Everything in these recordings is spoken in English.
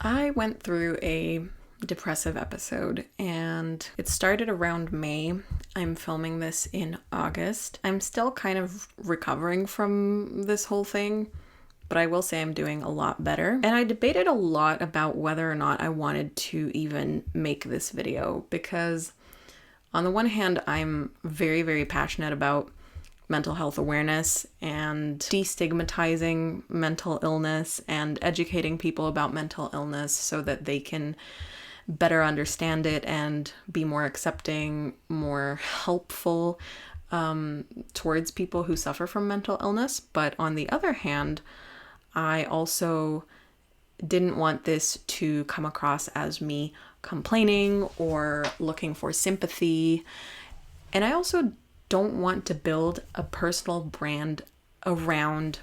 I went through a depressive episode and it started around May. I'm filming this in August. I'm still kind of recovering from this whole thing, but I will say I'm doing a lot better. And I debated a lot about whether or not I wanted to even make this video because on the one hand, I'm very, very passionate about mental health awareness and destigmatizing mental illness and educating people about mental illness so that they can better understand it and be more accepting, more helpful towards people who suffer from mental illness. But on the other hand, I also didn't want this to come across as me complaining or looking for sympathy. And I also don't want to build a personal brand around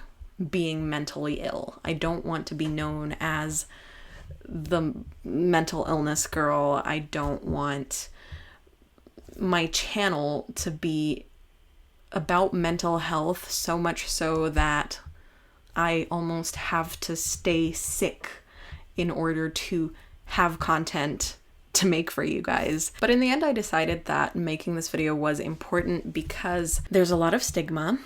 being mentally ill. I don't want to be known as the mental illness girl. I don't want my channel to be about mental health so much so that I almost have to stay sick in order to have content to make for you guys. But in the end, I decided that making this video was important because there's a lot of stigma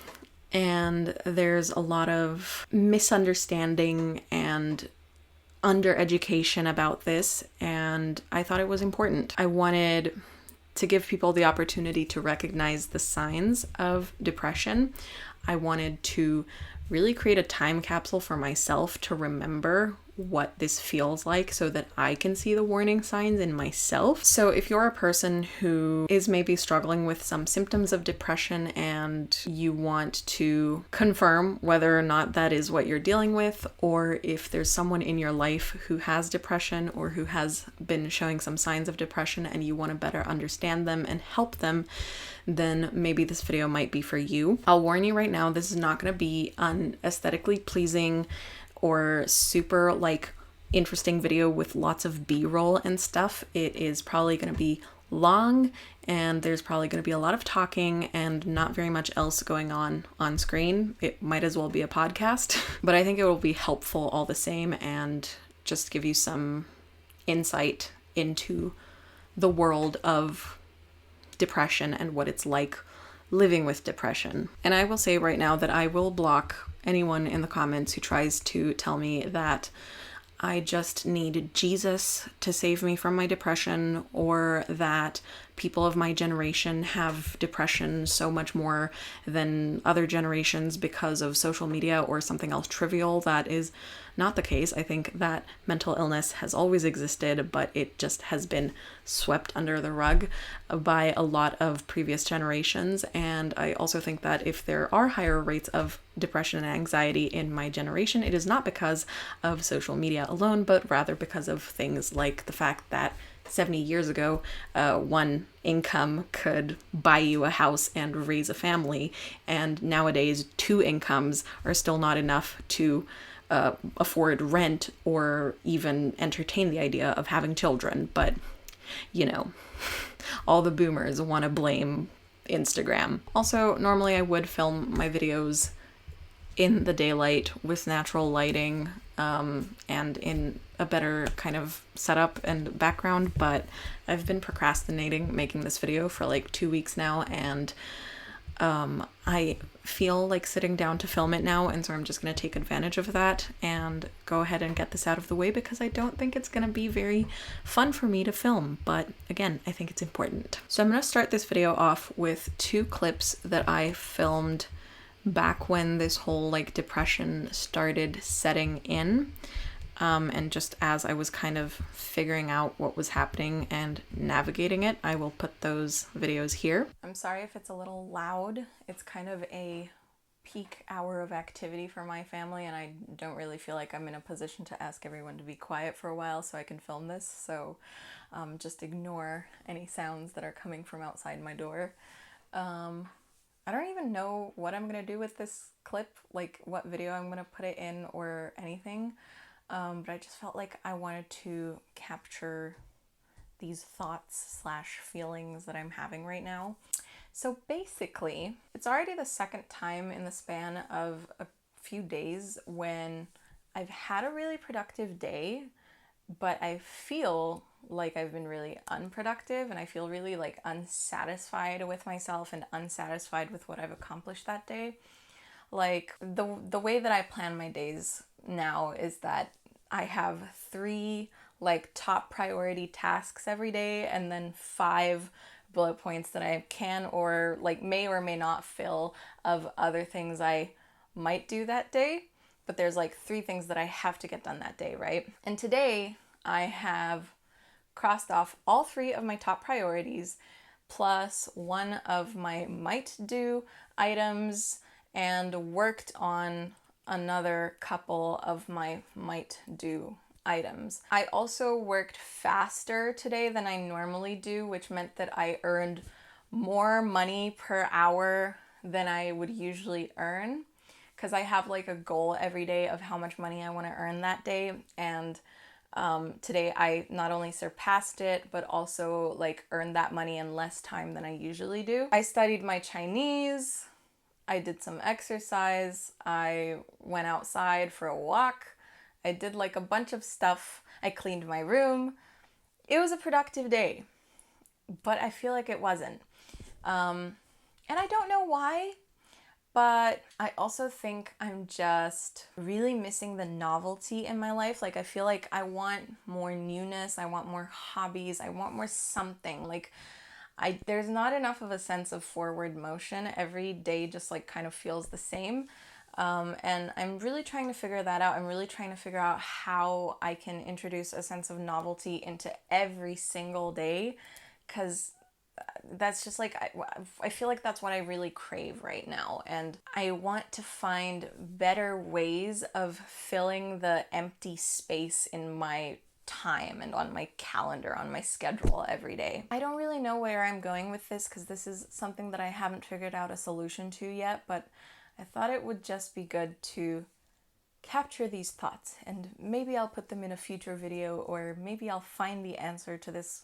and there's a lot of misunderstanding and undereducation about this, and I thought it was important. I wanted to give people the opportunity to recognize the signs of depression. I wanted to really create a time capsule for myself to remember what this feels like so that I can see the warning signs in myself. So if you're a person who is maybe struggling with some symptoms of depression and you want to confirm whether or not that is what you're dealing with, or if there's someone in your life who has depression or who has been showing some signs of depression and you want to better understand them and help them, then maybe this video might be for you. I'll warn you right now, this is not going to be an aesthetically pleasing or super interesting video with lots of B-roll and stuff. It is probably going to be long and there's probably going to be a lot of talking and not very much else going on screen. It might as well be a podcast, but I think it will be helpful all the same and just give you some insight into the world of depression and what it's like living with depression. And I will say right now that I will block anyone in the comments who tries to tell me that I just need Jesus to save me from my depression, or that people of my generation have depression so much more than other generations because of social media or something else trivial. That is not the case. I think that mental illness has always existed, but it just has been swept under the rug by a lot of previous generations. And I also think that if there are higher rates of depression and anxiety in my generation, it is not because of social media alone, but rather because of things like the fact that 70 years ago, one income could buy you a house and raise a family, and nowadays 2 incomes are still not enough to afford rent or even entertain the idea of having children. But, you know, all the boomers want to blame Instagram. Also, normally I would film my videos in the daylight with natural lighting and in a better kind of setup and background, but I've been procrastinating making this video for like 2 weeks now, and I feel like sitting down to film it now, and so I'm just going to take advantage of that and go ahead and get this out of the way because I don't think it's going to be very fun for me to film, but again, I think it's important. So I'm going to start this video off with 2 clips that I filmed back when this whole depression started setting in, and just as I was kind of figuring out what was happening and navigating it. I will put those videos here. I'm sorry if it's a little loud. It's kind of a peak hour of activity for my family, and I don't really feel like I'm in a position to ask everyone to be quiet for a while so I can film this, so just ignore any sounds that are coming from outside my door. I don't even know what I'm gonna do with this clip, like what video I'm gonna put it in or anything, but I just felt like I wanted to capture these thoughts slash feelings that I'm having right now. So basically, it's already the second time in the span of a few days when I've had a really productive day, but I feel like I've been really unproductive, and I feel really like unsatisfied with myself and unsatisfied with what I've accomplished that day. Like the way that I plan my days now is that I have 3 like top priority tasks every day, and then 5 bullet points that I can or like may or may not fill of other things I might do that day. But there's like 3 things that I have to get done that day, right? And today I have crossed off all 3 of my top priorities plus 1 of my might do items and worked on another couple of my might do items. I also worked faster today than I normally do, which meant that I earned more money per hour than I would usually earn, because I have like a goal every day of how much money I want to earn that day. And today I not only surpassed it, but also like earned that money in less time than I usually do. I studied my Chinese. I did some exercise. I went outside for a walk. I did like a bunch of stuff. I cleaned my room. It was a productive day, but I feel like it wasn't. And I don't know why, but I also think I'm just really missing the novelty in my life. Like I feel like I want more newness. I want more hobbies. I want more something. Like there's not enough of a sense of forward motion. Every day just like kind of feels the same. And I'm really trying to figure that out. I'm really trying to figure out how I can introduce a sense of novelty into every single day, because that's just like, I feel like that's what I really crave right now. And I want to find better ways of filling the empty space in my time and on my calendar, on my schedule every day. I don't really know where I'm going with this, because this is something that I haven't figured out a solution to yet, but I thought it would just be good to capture these thoughts, and maybe I'll put them in a future video, or maybe I'll find the answer to this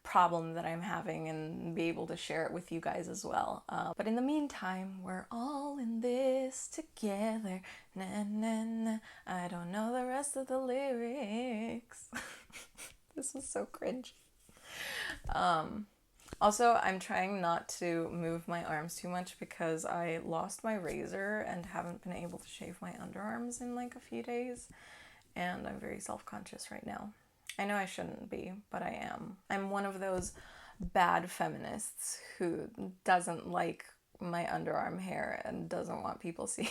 problem that I'm having and be able to share it with you guys as well. But in the meantime, we're all in this together. Na, na, na. I don't know the rest of the lyrics. This was so cringe. Also, I'm trying not to move my arms too much because I lost my razor and haven't been able to shave my underarms in like a few days, and I'm very self-conscious right now. I know I shouldn't be, but I am. I'm one of those bad feminists who doesn't like my underarm hair and doesn't want people seeing.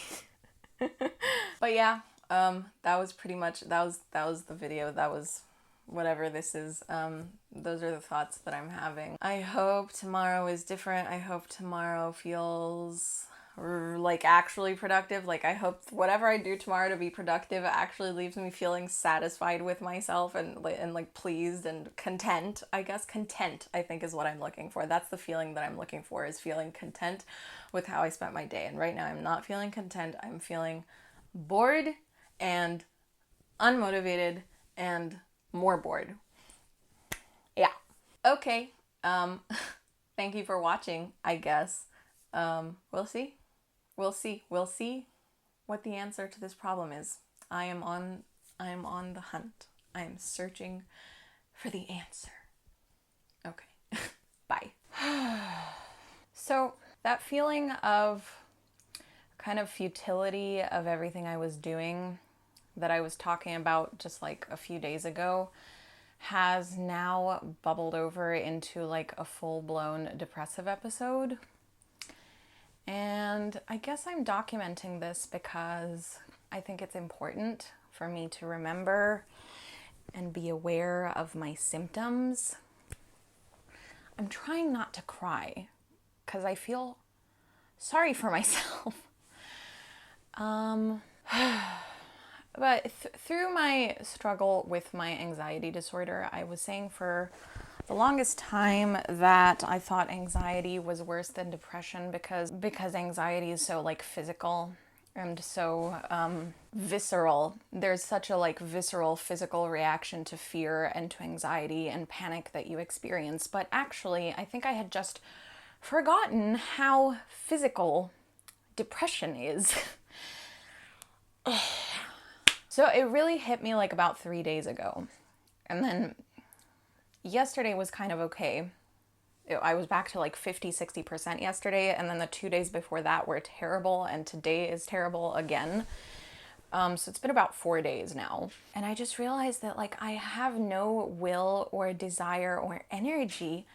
But yeah, that was pretty much, that was the video. That was whatever this is. Those are the thoughts that I'm having. I hope tomorrow is different. I hope tomorrow feels like actually productive. Like I hope whatever I do tomorrow to be productive actually leaves me feeling satisfied with myself and like pleased and content. I guess content, I think, is what I'm looking for. That's the feeling that I'm looking for, is feeling content with how I spent my day. And right now I'm not feeling content. I'm feeling bored and unmotivated and more bored. Yeah. Okay. Thank you for watching, I guess. We'll see. We'll see what the answer to this problem is. I am on the hunt. I am searching for the answer. Okay. Bye. So that feeling of kind of futility of everything I was doing that I was talking about just like a few days ago has now bubbled over into like a full-blown depressive episode. And I guess I'm documenting this because I think it's important for me to remember and be aware of my symptoms. I'm trying not to cry because I feel sorry for myself. But through my struggle with my anxiety disorder, I was saying for the longest time that I thought anxiety was worse than depression because anxiety is so like physical and so visceral. There's such a like visceral physical reaction to fear and to anxiety and panic that you experience. But actually, I think I had just forgotten how physical depression is. So it really hit me like about 3 days ago. And then yesterday was kind of okay. I was back to like 50-60% yesterday, and then the 2 days before that were terrible, and today is terrible again. So it's been about 4 days now. And I just realized that like I have no will or desire or energy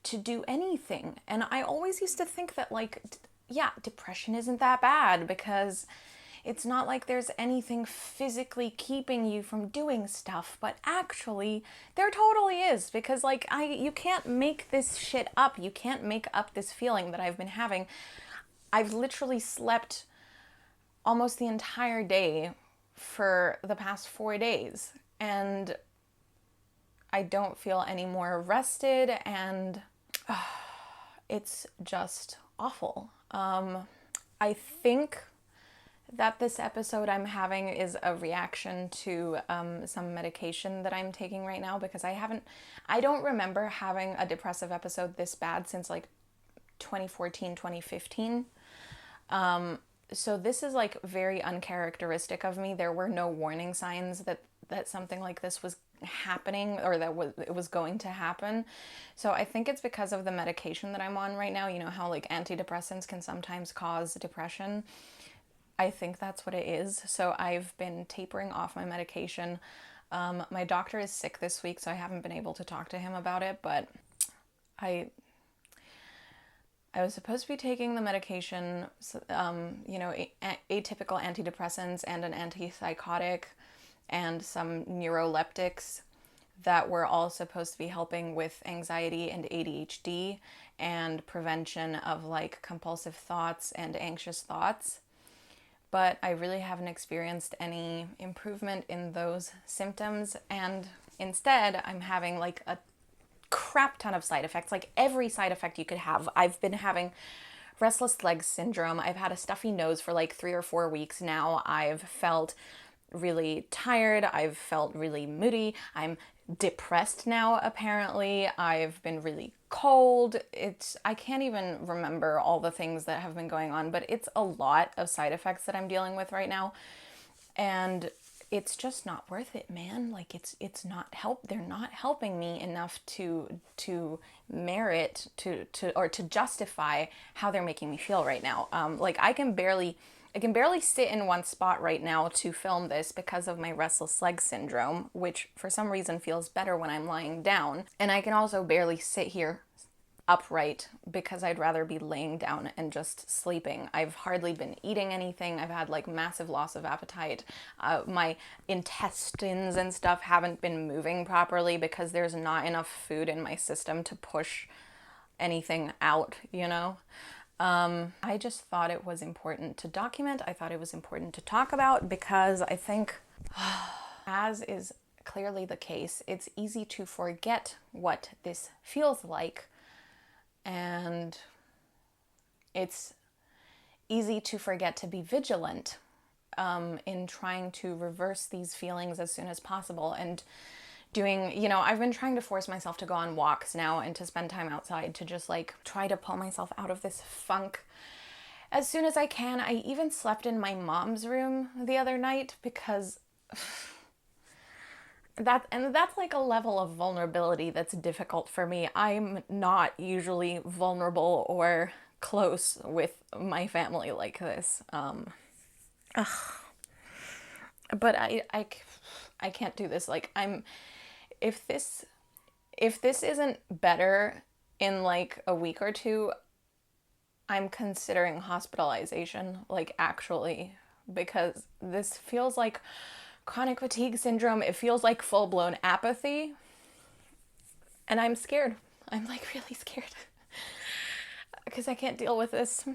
to do anything. And I always used to think that like, yeah, depression isn't that bad because it's not like there's anything physically keeping you from doing stuff, but actually there totally is, because like you can't make this shit up. You can't make up this feeling that I've been having. I've literally slept almost the entire day for the past 4 days, and I don't feel any more rested, and it's just awful. I think that this episode I'm having is a reaction to some medication that I'm taking right now, because I don't remember having a depressive episode this bad since like 2014, 2015. So this is like very uncharacteristic of me. There were no warning signs that something like this was happening, or that it was going to happen. So I think it's because of the medication that I'm on right now. You know how like antidepressants can sometimes cause depression. I think that's what it is. So I've been tapering off my medication. My doctor is sick this week, so I haven't been able to talk to him about it, but I was supposed to be taking the medication, atypical antidepressants and an antipsychotic and some neuroleptics that were all supposed to be helping with anxiety and ADHD and prevention of like compulsive thoughts and anxious thoughts. But I really haven't experienced any improvement in those symptoms, and instead I'm having like a crap ton of side effects, like every side effect you could have. I've been having restless leg syndrome. I've had a stuffy nose for like 3 or 4 weeks now. I've felt really tired. I've felt really moody. I'm depressed now, apparently. I've been really cold. I can't even remember all the things that have been going on, but it's a lot of side effects that I'm dealing with right now. And it's just not worth it, man. Like it's not they're not helping me enough to merit to justify how they're making me feel right now. Like I can barely sit in one spot right now to film this because of my restless leg syndrome, which for some reason feels better when I'm lying down. And I can also barely sit here upright because I'd rather be laying down and just sleeping. I've hardly been eating anything. I've had like massive loss of appetite. My intestines and stuff haven't been moving properly because there's not enough food in my system to push anything out, you know? I just thought it was important to document. I thought it was important to talk about because I think, as is clearly the case, it's easy to forget what this feels like. And it's easy to forget to be vigilant in trying to reverse these feelings as soon as possible. And I've been trying to force myself to go on walks now and to spend time outside to just like try to pull myself out of this funk as soon as I can. I even slept in my mom's room the other night because that's like a level of vulnerability that's difficult for me. I'm not usually vulnerable or close with my family like this. But I can't do this. Like if this isn't better in like a week or two, I'm considering hospitalization, like actually, because this feels like chronic fatigue syndrome. It feels like full-blown apathy. And I'm scared. I'm like really scared. Because I can't deal with this.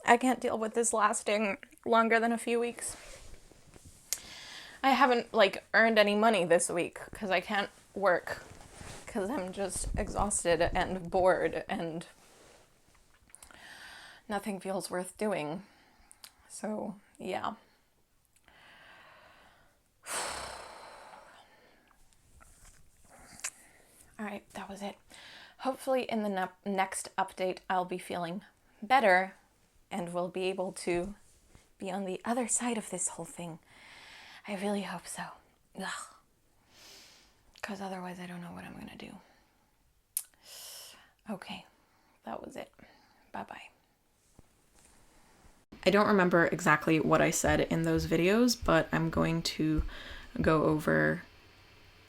I can't deal with this lasting longer than a few weeks. I haven't like earned any money this week because I can't work because I'm just exhausted and bored and nothing feels worth doing. So, yeah. All right, that was it. Hopefully in the next update, I'll be feeling better and will be able to be on the other side of this whole thing. I really hope so. Ugh. because otherwise I don't know what I'm gonna do. Okay, that was it. Bye-bye. I don't remember exactly what I said in those videos, but I'm going to go over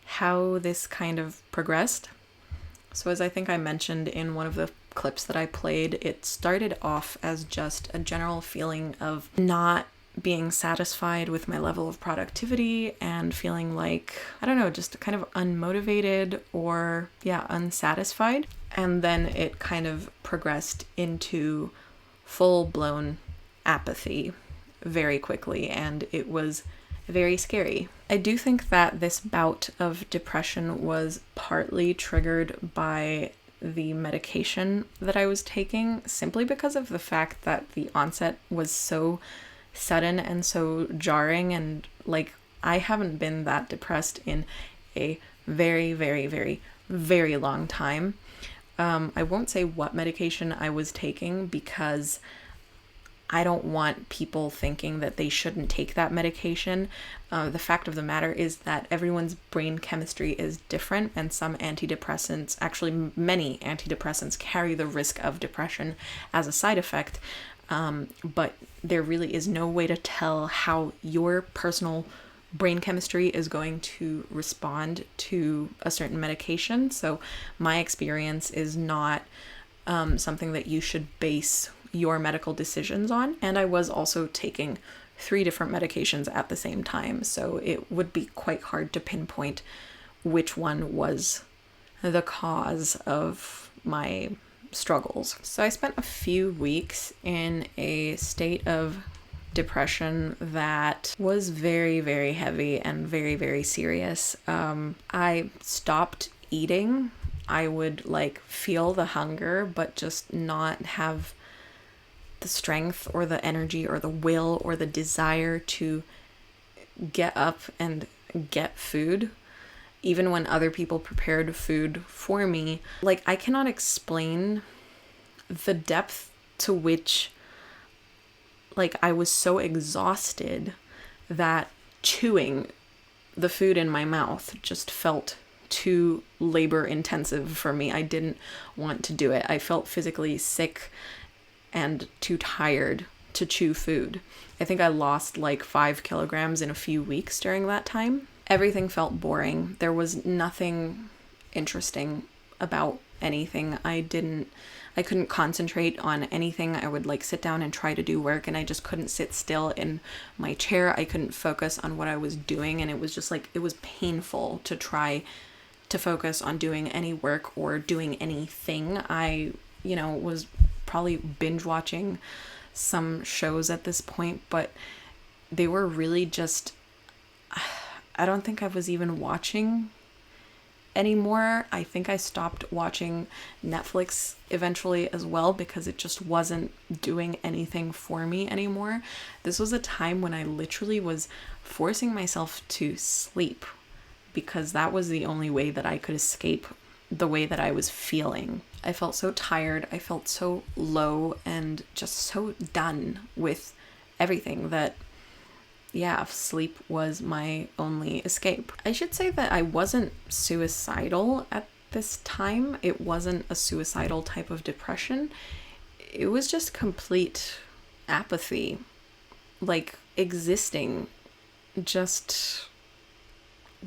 how this kind of progressed. So as I think I mentioned in one of the clips that I played, it started off as just a general feeling of not being satisfied with my level of productivity and feeling like, I don't know, just kind of unmotivated or, unsatisfied. And then it kind of progressed into full-blown apathy very quickly, and it was very scary. I do think that this bout of depression was partly triggered by the medication that I was taking, simply because of the fact that the onset was so sudden and so jarring, and like, I haven't been that depressed in a very, very, very, very long time. I won't say what medication I was taking because I don't want people thinking that they shouldn't take that medication. The fact of the matter is that everyone's brain chemistry is different, and some antidepressants, actually many antidepressants, carry the risk of depression as a side effect. But there really is no way to tell how your personal brain chemistry is going to respond to a certain medication. So my experience is not something that you should base your medical decisions on. And I was also taking 3 different medications at the same time, so it would be quite hard to pinpoint which one was the cause of my struggles. So I spent a few weeks in a state of depression that was very, very heavy and very, very serious. I stopped eating. I would feel the hunger, but just not have the strength or the energy or the will or the desire to get up and get food, even when other people prepared food for me. I cannot explain the depth to which I was so exhausted that chewing the food in my mouth just felt too labor intensive for me. I didn't want to do it. I felt physically sick and too tired to chew food. I think I lost 5 kilograms in a few weeks during that time. Everything felt boring. There was nothing interesting about anything. I couldn't concentrate on anything. I would sit down and try to do work, and I just couldn't sit still in my chair. I couldn't focus on what I was doing, and it was just it was painful to try to focus on doing any work or doing anything. I, was probably binge watching some shows at this point, but they were really just, I don't think I was even watching anymore. I think I stopped watching Netflix eventually as well because it just wasn't doing anything for me anymore. This was a time when I literally was forcing myself to sleep because that was the only way that I could escape the way that I was feeling. I felt so tired. I felt so low and just so done with everything that, sleep was my only escape. I should say that I wasn't suicidal at this time. It wasn't a suicidal type of depression. It was just complete apathy. Existing just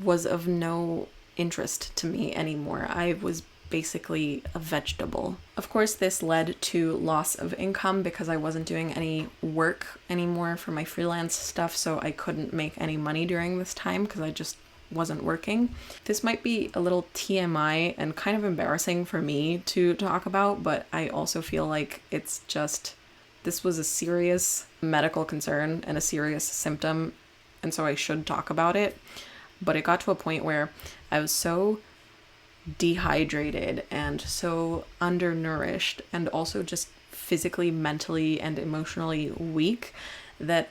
was of no interest to me anymore. I was basically a vegetable. Of course, this led to loss of income because I wasn't doing any work anymore for my freelance stuff, so I couldn't make any money during this time because I just wasn't working. This might be a little TMI and kind of embarrassing for me to talk about, but I also feel like it's just, this was a serious medical concern and a serious symptom, and so I should talk about it. But it got to a point where I was so dehydrated and so undernourished and also just physically, mentally, and emotionally weak that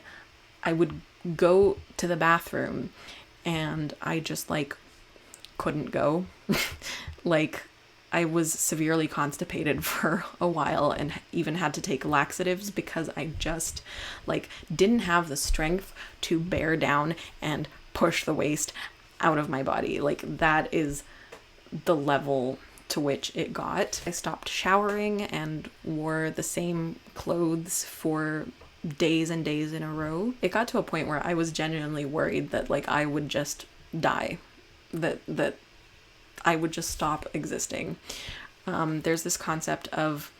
I would go to the bathroom and I just couldn't go. I was severely constipated for a while and even had to take laxatives because I just didn't have the strength to bear down and push the waste out of my body. Like, that is the level to which it got. I stopped showering and wore the same clothes for days and days in a row. It got to a point where I was genuinely worried that like I would just die, that I would just stop existing. There's this concept of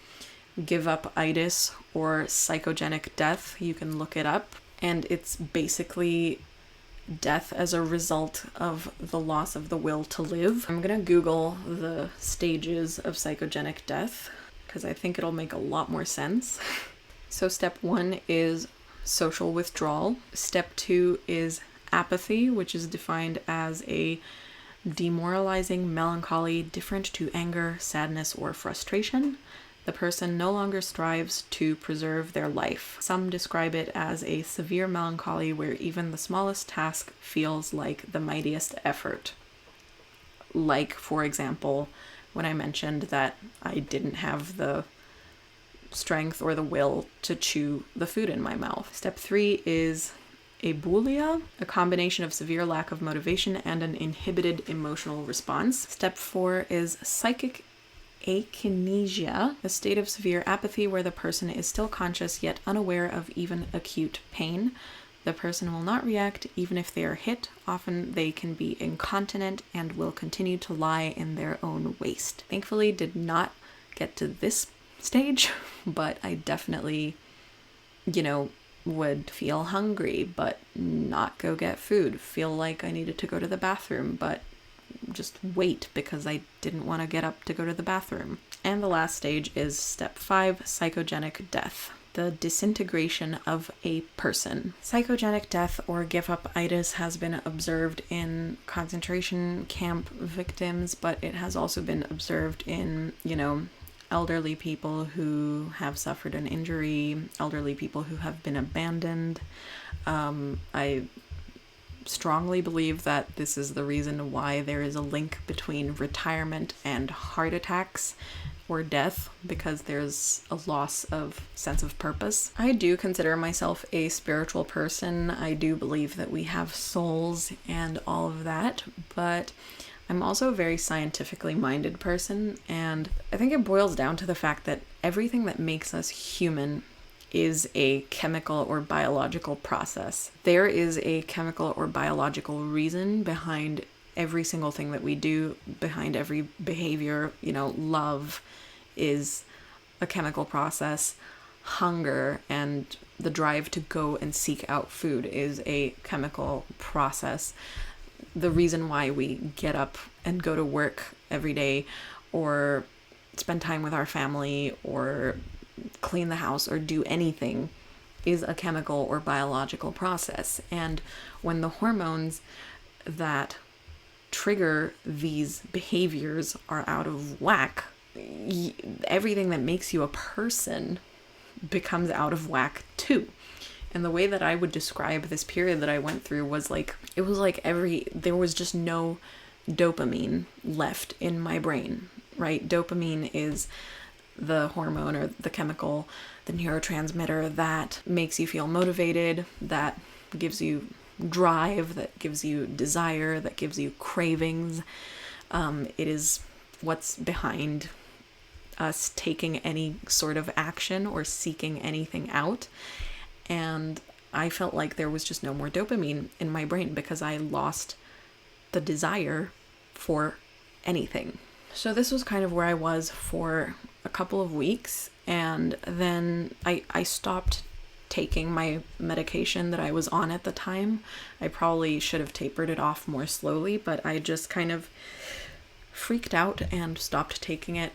give up itis or psychogenic death. You can look it up, and it's basically death as a result of the loss of the will to live. I'm gonna Google the stages of psychogenic death because I think it'll make a lot more sense. So step 1 is social withdrawal. Step 2 is apathy, which is defined as a demoralizing melancholy different to anger, sadness, or frustration. The person no longer strives to preserve their life. Some describe it as a severe melancholy where even the smallest task feels like the mightiest effort. Like, for example, when I mentioned that I didn't have the strength or the will to chew the food in my mouth. Step 3 is abulia, a combination of severe lack of motivation and an inhibited emotional response. Step 4 is psychic akinesia, a state of severe apathy where the person is still conscious yet unaware of even acute pain. The person will not react even if they are hit. Often they can be incontinent and will continue to lie in their own waste. Thankfully, did not get to this stage, but I definitely, would feel hungry but not go get food, feel like I needed to go to the bathroom but just wait because I didn't want to get up to go to the bathroom. And the last stage is step 5, psychogenic death, the disintegration of a person. Psychogenic death or give up itis has been observed in concentration camp victims, but it has also been observed in, elderly people who have suffered an injury, elderly people who have been abandoned. I strongly believe that this is the reason why there is a link between retirement and heart attacks or death, because there's a loss of sense of purpose. I do consider myself a spiritual person. I do believe that we have souls and all of that, but I'm also a very scientifically minded person, and I think it boils down to the fact that everything that makes us human is a chemical or biological process. There is a chemical or biological reason behind every single thing that we do, behind every behavior. Love is a chemical process. Hunger and the drive to go and seek out food is a chemical process. The reason why we get up and go to work every day or spend time with our family or clean the house or do anything is a chemical or biological process. And when the hormones that trigger these behaviors are out of whack, everything that makes you a person becomes out of whack too. And the way that I would describe this period that I went through was like, it was like there was just no dopamine left in my brain, right? Dopamine is the hormone or the chemical, the neurotransmitter that makes you feel motivated, that gives you drive, that gives you desire, that gives you cravings. It is what's behind us taking any sort of action or seeking anything out. And I felt like there was just no more dopamine in my brain because I lost the desire for anything. So this was kind of where I was for a couple of weeks, and then I stopped taking my medication that I was on at the time. I probably should have tapered it off more slowly, but I just kind of freaked out and stopped taking it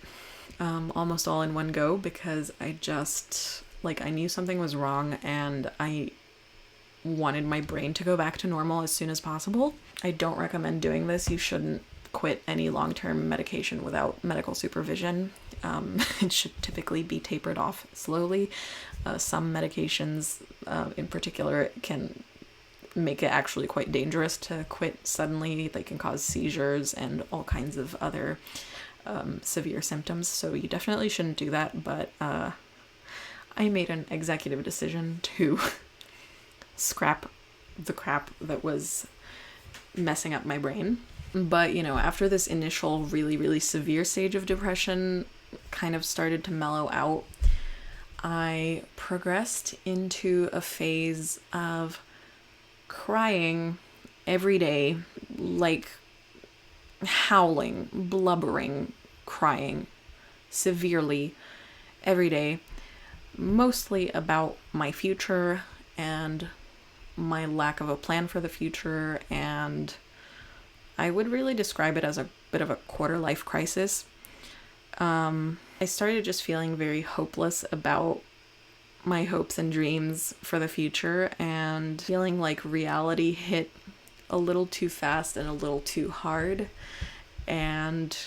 almost all in one go because I just, I knew something was wrong and I wanted my brain to go back to normal as soon as possible. I don't recommend doing this. You shouldn't quit any long-term medication without medical supervision. It should typically be tapered off slowly. Some medications in particular can make it actually quite dangerous to quit suddenly. They can cause seizures and all kinds of other severe symptoms, so you definitely shouldn't do that, but I made an executive decision to scrap the crap that was messing up my brain. But, you know, after this initial really, really severe stage of depression kind of started to mellow out, I progressed into a phase of crying every day, like howling, blubbering, crying severely every day, mostly about my future and my lack of a plan for the future, and I would really describe it as a bit of a quarter-life crisis. I started just feeling very hopeless about my hopes and dreams for the future, and feeling like reality hit a little too fast and a little too hard, and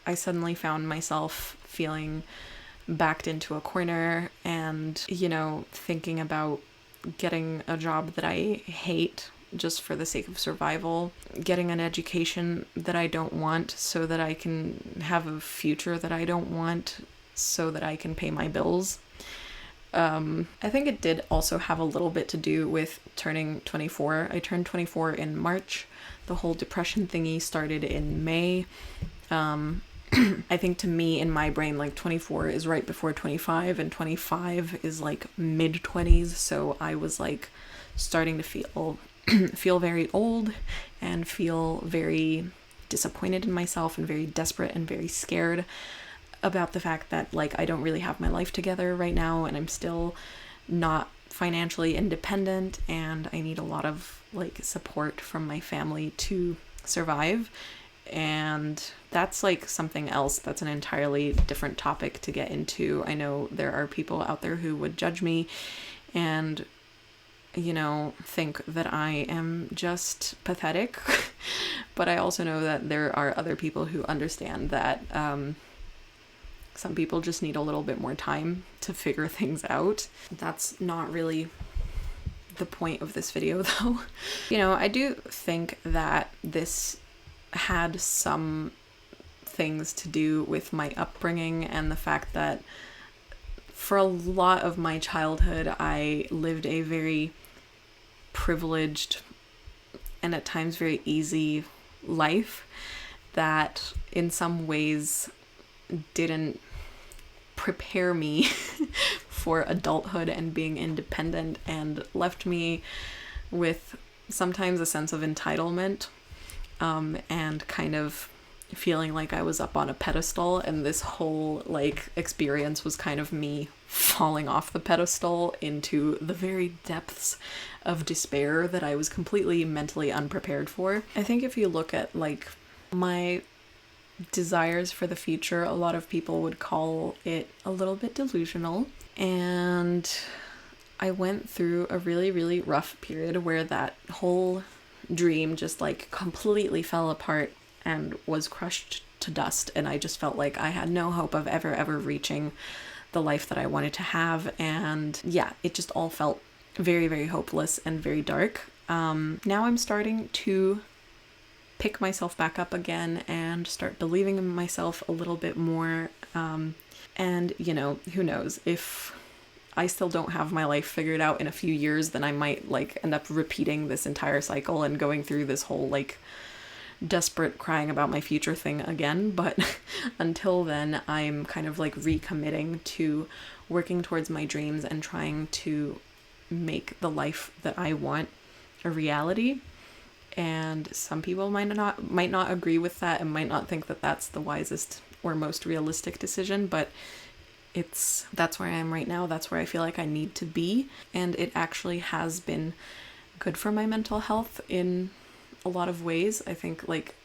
I suddenly found myself feeling backed into a corner and, you know, thinking about getting a job that I hate just for the sake of survival, getting an education that I don't want so that I can have a future that I don't want so that I can pay my bills. I think it did also have a little bit to do with turning 24. I turned 24 in March. The whole depression thingy started in May. I think to me, in my brain, like 24 is right before 25 and 25 is like mid-20s. So I was like starting to feel very old and feel very disappointed in myself and very desperate and very scared about the fact that like I don't really have my life together right now, and I'm still not financially independent, and I need a lot of like support from my family to survive. And that's like something else that's an entirely different topic to get into. I know there are people out there who would judge me and, you know, think that I am just pathetic. But I also know that there are other people who understand that some people just need a little bit more time to figure things out. That's not really the point of this video, though. You know, I do think that this had some things to do with my upbringing and the fact that for a lot of my childhood, I lived a very privileged and at times very easy life that in some ways didn't prepare me for adulthood and being independent, and left me with sometimes a sense of entitlement, and kind of feeling like I was up on a pedestal, and this whole like experience was kind of me falling off the pedestal into the very depths of despair that I was completely mentally unprepared for. I think if you look at like my desires for the future, a lot of people would call it a little bit delusional, and I went through a really, really rough period where that whole dream just like completely fell apart and was crushed to dust, and I just felt like I had no hope of ever reaching the life that I wanted to have. And yeah, it just all felt very, very hopeless and very dark. Now I'm starting to pick myself back up again and start believing in myself a little bit more. And you know, who knows, if I still don't have my life figured out in a few years, then I might like end up repeating this entire cycle and going through this whole like desperate crying about my future thing again. But until then, I'm kind of like recommitting to working towards my dreams and trying to make the life that I want a reality. And some people might not agree with that and might not think that that's the wisest or most realistic decision, but that's where I am right now. That's where I feel like I need to be, and it actually has been good for my mental health in a lot of ways. I think like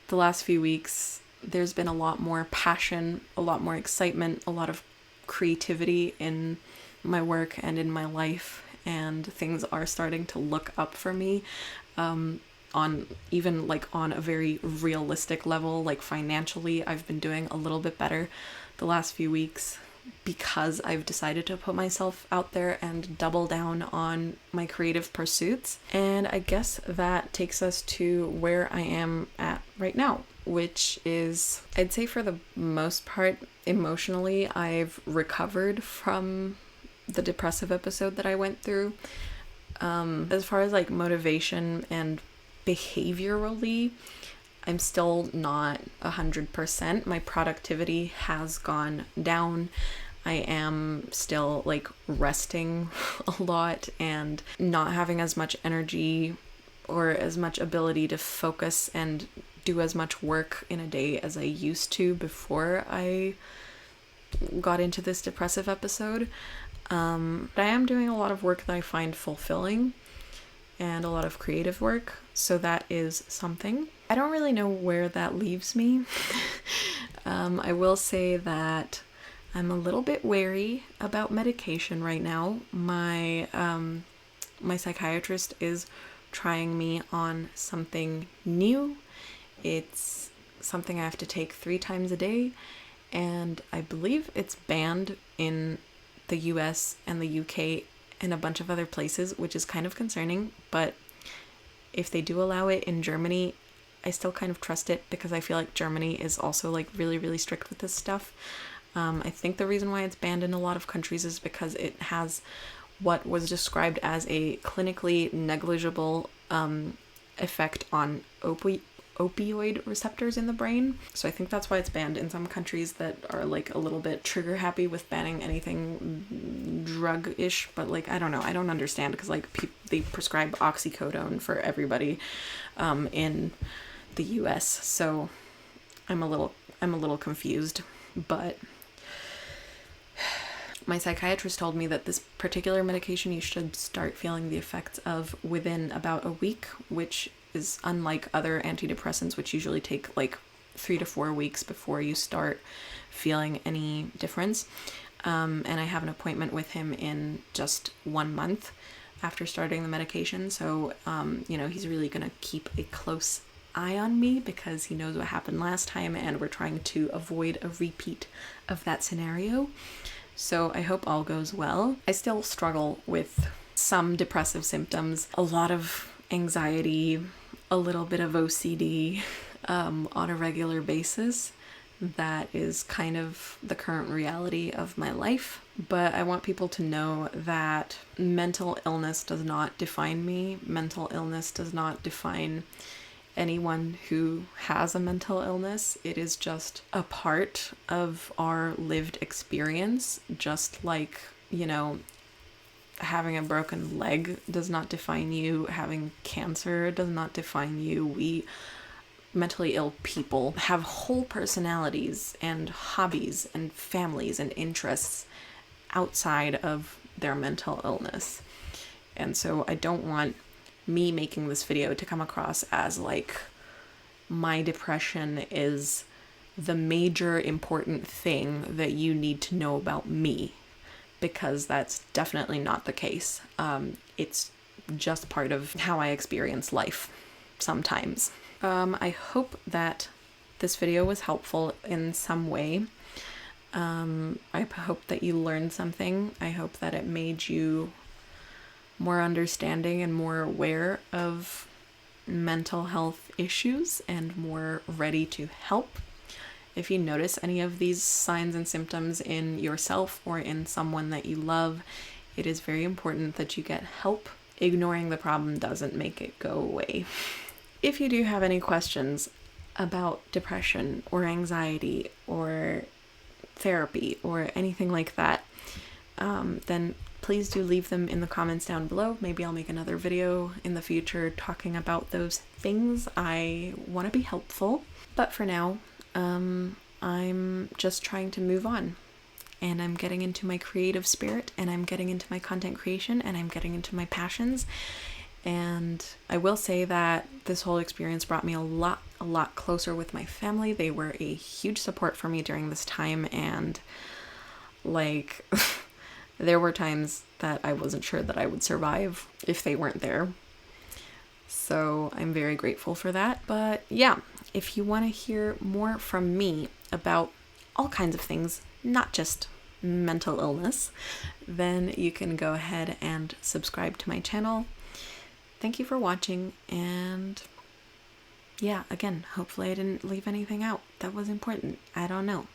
the last few weeks there's been a lot more passion, a lot more excitement, a lot of creativity in my work and in my life, and things are starting to look up for me, on even like on a very realistic level. Like financially, I've been doing a little bit better the last few weeks because I've decided to put myself out there and double down on my creative pursuits. And I guess that takes us to where I am at right now, which is, I'd say for the most part, emotionally, I've recovered from the depressive episode that I went through. As far as like motivation and behaviorally, I'm still not 100%. My productivity has gone down. I am still like resting a lot and not having as much energy or as much ability to focus and do as much work in a day as I used to before I got into this depressive episode. But I am doing a lot of work that I find fulfilling and a lot of creative work, so that is something. I don't really know where that leaves me. I will say that I'm a little bit wary about medication right now. My psychiatrist is trying me on something new. It's something I have to take 3 times a day, and I believe it's banned in the US and the UK and a bunch of other places, which is kind of concerning. But if they do allow it in Germany, I still kind of trust it, because I feel like Germany is also like really, really strict with this stuff. I think the reason why it's banned in a lot of countries is because it has what was described as a clinically negligible effect on opioid receptors in the brain. So I think that's why it's banned in some countries that are like a little bit trigger happy with banning anything drug-ish. But like, I don't know, I don't understand, because like they prescribe oxycodone for everybody in the US. So I'm a little confused. But my psychiatrist told me that this particular medication you should start feeling the effects of within about a week, which is unlike other antidepressants, which usually take like 3 to 4 weeks before you start feeling any difference. And I have an appointment with him in just 1 month after starting the medication. So, he's really going to keep a close eye on me, because he knows what happened last time and we're trying to avoid a repeat of that scenario. So I hope all goes well. I still struggle with some depressive symptoms, a lot of anxiety, a little bit of OCD on a regular basis. That is kind of the current reality of my life. But I want people to know that mental illness does not define me. Mental illness does not define anyone who has a mental illness. It is just a part of our lived experience, just like, having a broken leg does not define you. Having cancer does not define you. We mentally ill people have whole personalities and hobbies and families and interests outside of their mental illness. And so I don't want me making this video to come across as like my depression is the major important thing that you need to know about me, because that's definitely not the case. It's just part of how I experience life sometimes. I hope that this video was helpful in some way. I hope that you learned something. I hope that it made you more understanding and more aware of mental health issues and more ready to help. If you notice any of these signs and symptoms in yourself or in someone that you love, it is very important that you get help. Ignoring the problem doesn't make it go away. If you do have any questions about depression or anxiety or therapy or anything like that, then please do leave them in the comments down below. Maybe I'll make another video in the future talking about those things. I want to be helpful. But for now, I'm just trying to move on. And I'm getting into my creative spirit, and I'm getting into my content creation, and I'm getting into my passions. And I will say that this whole experience brought me a lot closer with my family. They were a huge support for me during this time, and like there were times that I wasn't sure that I would survive if they weren't there. So I'm very grateful for that. But yeah, if you want to hear more from me about all kinds of things, not just mental illness, then you can go ahead and subscribe to my channel. Thank you for watching, and yeah, again, hopefully I didn't leave anything out that was important. I don't know.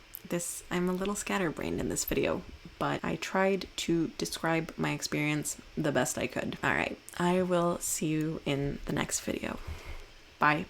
I'm a little scatterbrained in this video, but I tried to describe my experience the best I could. All right, I will see you in the next video. Bye.